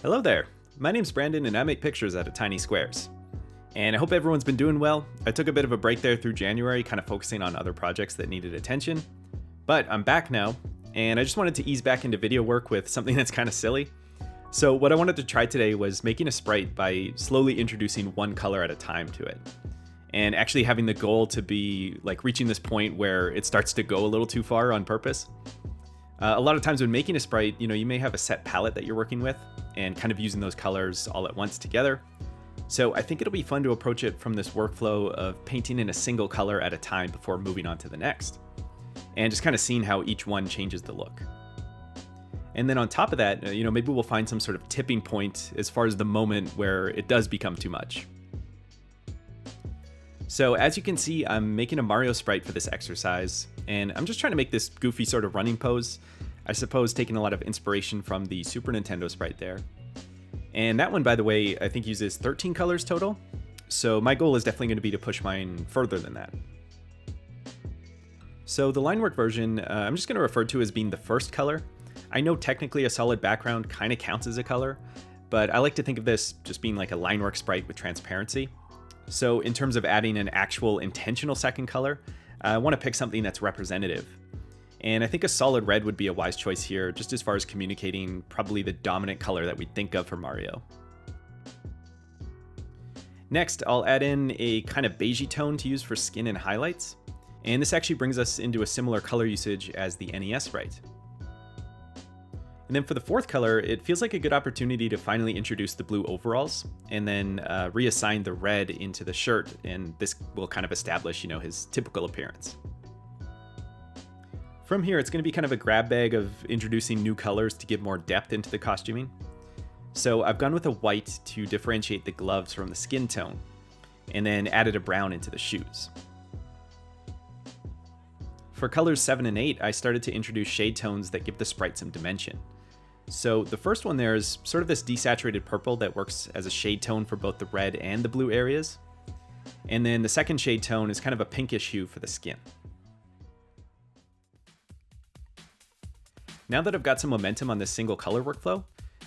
Hello there, my name's Brandon and I make pictures out of tiny squares. And I hope everyone's been doing well. I took a bit of a break there through January, kind of focusing on other projects that needed attention. But I'm back now, and I just wanted to ease back into video work with something that's kind of silly. So what I wanted to try today was making a sprite by slowly introducing one color at a time to it. And actually having the goal to be like reaching this point where it starts to go a little too far on purpose. A lot of times when making a sprite, you may have a set palette that you're working with and kind of using those colors all at once together. So I think it'll be fun to approach it from this workflow of painting in a single color at a time before moving on to the next. And just kind of seeing how each one changes the look. And then on top of that, maybe we'll find some sort of tipping point as far as the moment where it does become too much. So as you can see, I'm making a Mario sprite for this exercise, and I'm just trying to make this goofy sort of running pose. I suppose taking a lot of inspiration from the Super Nintendo sprite there. And that one, by the way, I think uses 13 colors total. So my goal is definitely going to be to push mine further than that. So the line work version, I'm just going to refer to as being the first color. I know technically a solid background kind of counts as a color, but I like to think of this just being like a line work sprite with transparency. So in terms of adding an actual intentional second color, I want to pick something that's representative. And I think a solid red would be a wise choice here, just as far as communicating probably the dominant color that we think of for Mario. Next, I'll add in a kind of beigey tone to use for skin and highlights. And this actually brings us into a similar color usage as the NES sprite. And then for the fourth color, it feels like a good opportunity to finally introduce the blue overalls and then reassign the red into the shirt, and this will kind of establish, his typical appearance. From here, it's going to be kind of a grab bag of introducing new colors to give more depth into the costuming. So I've gone with a white to differentiate the gloves from the skin tone, and then added a brown into the shoes. For colors 7 and 8, I started to introduce shade tones that give the sprite some dimension. So the first one there is sort of this desaturated purple that works as a shade tone for both the red and the blue areas. And then the second shade tone is kind of a pinkish hue for the skin. Now that I've got some momentum on this single color workflow,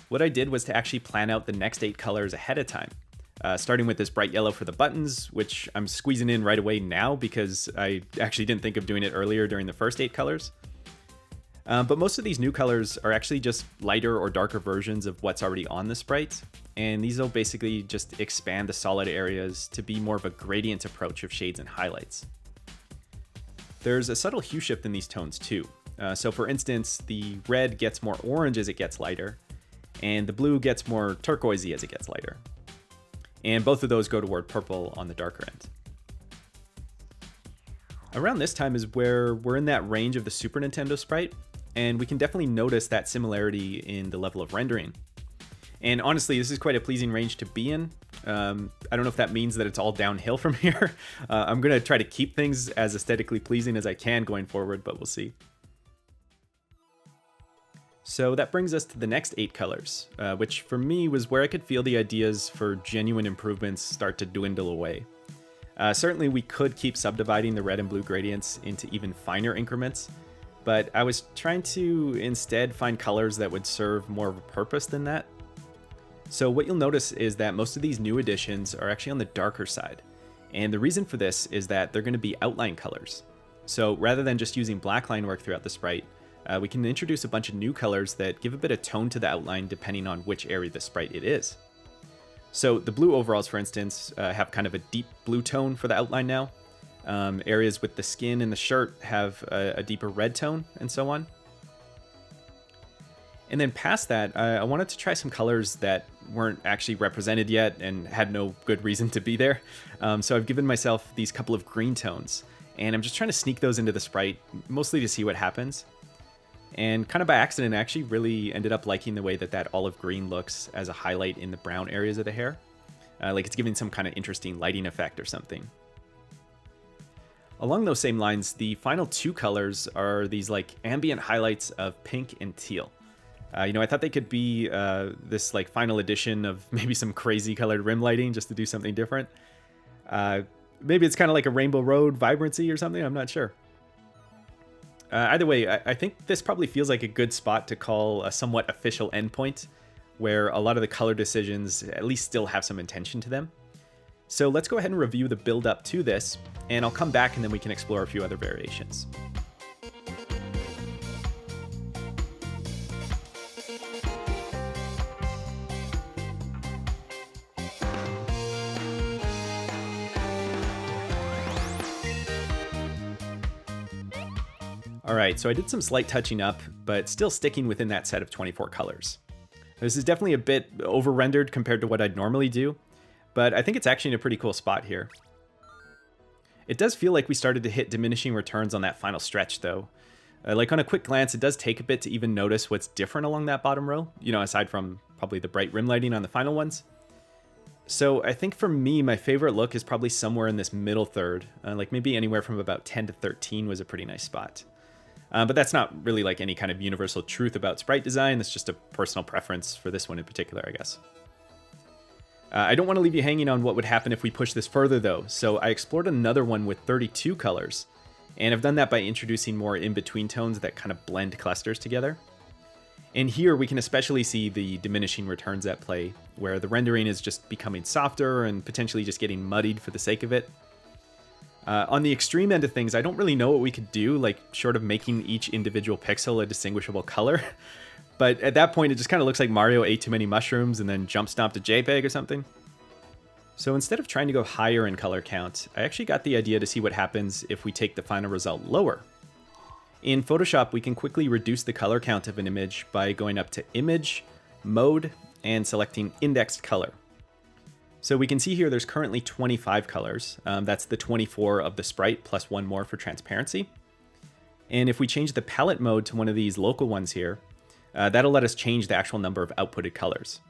what I did was to actually plan out the next 8 colors ahead of time. Starting with this bright yellow for the buttons, which I'm squeezing in right away now because I actually didn't think of doing it earlier during the first 8 colors. But most of these new colors are actually just lighter or darker versions of what's already on the sprite, and these will basically just expand the solid areas to be more of a gradient approach of shades and highlights. There's a subtle hue shift in these tones too. So for instance, the red gets more orange as it gets lighter, and the blue gets more turquoisey as it gets lighter. And both of those go toward purple on the darker end. Around this time is where we're in that range of the Super Nintendo sprite, and we can definitely notice that similarity in the level of rendering. And honestly, this is quite a pleasing range to be in. I don't know if that means that it's all downhill from here. I'm going to try to keep things as aesthetically pleasing as I can going forward, but we'll see. So that brings us to the next 8 colors, which for me was where I could feel the ideas for genuine improvements start to dwindle away. Certainly we could keep subdividing the red and blue gradients into even finer increments, but I was trying to instead find colors that would serve more of a purpose than that. So what you'll notice is that most of these new additions are actually on the darker side. And the reason for this is that they're going to be outline colors. So rather than just using black line work throughout the sprite, we can introduce a bunch of new colors that give a bit of tone to the outline depending on which area of the sprite it is. So the blue overalls, for instance, have kind of a deep blue tone for the outline now. Areas with the skin and the shirt have a deeper red tone, and so on. And then past that, I wanted to try some colors that weren't actually represented yet and had no good reason to be there. So I've given myself these couple of green tones, and I'm just trying to sneak those into the sprite, mostly to see what happens. And kind of by accident, I actually really ended up liking the way that olive green looks as a highlight in the brown areas of the hair. Like it's giving some kind of interesting lighting effect or something. Along those same lines, the final 2 colors are these like ambient highlights of pink and teal. I thought they could be this like final edition of maybe some crazy colored rim lighting just to do something different. Maybe it's kind of like a Rainbow Road vibrancy or something, I'm not sure. Either way, I think this probably feels like a good spot to call a somewhat official endpoint where a lot of the color decisions at least still have some intention to them. So let's go ahead and review the build up to this, and I'll come back and then we can explore a few other variations. Alright, so I did some slight touching up, but still sticking within that set of 24 colors. This is definitely a bit over-rendered compared to what I'd normally do, but I think it's actually in a pretty cool spot here. It does feel like we started to hit diminishing returns on that final stretch, though. Like on a quick glance, it does take a bit to even notice what's different along that bottom row, aside from probably the bright rim lighting on the final ones. So I think for me, my favorite look is probably somewhere in this middle third, like maybe anywhere from about 10 to 13 was a pretty nice spot. But that's not really like any kind of universal truth about sprite design. That's just a personal preference for this one in particular, I guess. I don't want to leave you hanging on what would happen if we push this further, though. So I explored another one with 32 colors, and I've done that by introducing more in-between tones that kind of blend clusters together. And here we can especially see the diminishing returns at play, where the rendering is just becoming softer and potentially just getting muddied for the sake of it. On the extreme end of things, I don't really know what we could do, like short of making each individual pixel a distinguishable color. But at that point, it just kind of looks like Mario ate too many mushrooms and then jump stomped a JPEG or something. So instead of trying to go higher in color count, I actually got the idea to see what happens if we take the final result lower. In Photoshop, we can quickly reduce the color count of an image by going up to Image, Mode, and selecting Indexed Color. So we can see here there's currently 25 colors. That's the 24 of the sprite plus one more for transparency. And if we change the palette mode to one of these local ones here, that'll let us change the actual number of outputted colors.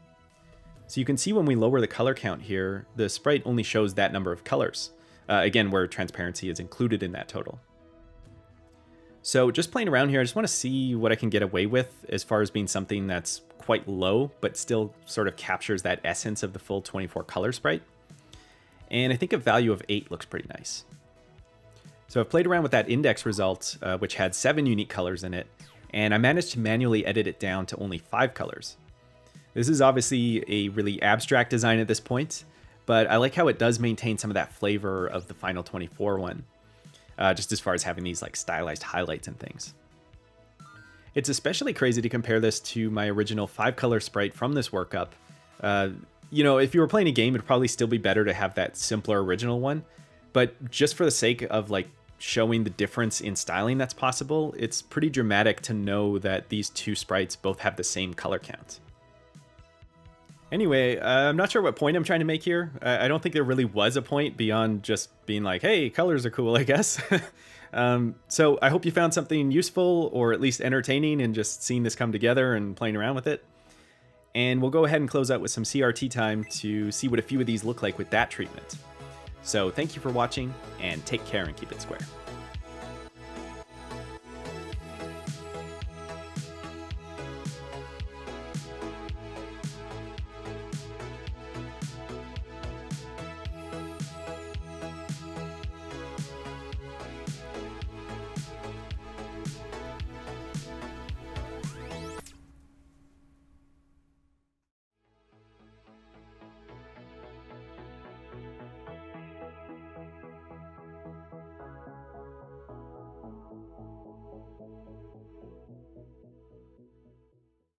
So you can see when we lower the color count here, the sprite only shows that number of colors, again, where transparency is included in that total. So just playing around here, I just want to see what I can get away with as far as being something that's quite low, but still sort of captures that essence of the full 24 color sprite. And I think a value of 8 looks pretty nice. So I've played around with that index result, which had 7 unique colors in it, and I managed to manually edit it down to only 5 colors. This is obviously a really abstract design at this point, but I like how it does maintain some of that flavor of the final 24 one, just as far as having these like stylized highlights and things. It's especially crazy to compare this to my original 5-color sprite from this workup. If you were playing a game, it'd probably still be better to have that simpler original one, but just for the sake of like showing the difference in styling that's possible, it's pretty dramatic to know that these two sprites both have the same color count. Anyway, I'm not sure what point I'm trying to make here. I don't think there really was a point beyond just being like, hey, colors are cool, I guess. So I hope you found something useful or at least entertaining in just seeing this come together and playing around with it. And we'll go ahead and close out with some CRT time to see what a few of these look like with that treatment. So thank you for watching, and take care and keep it square.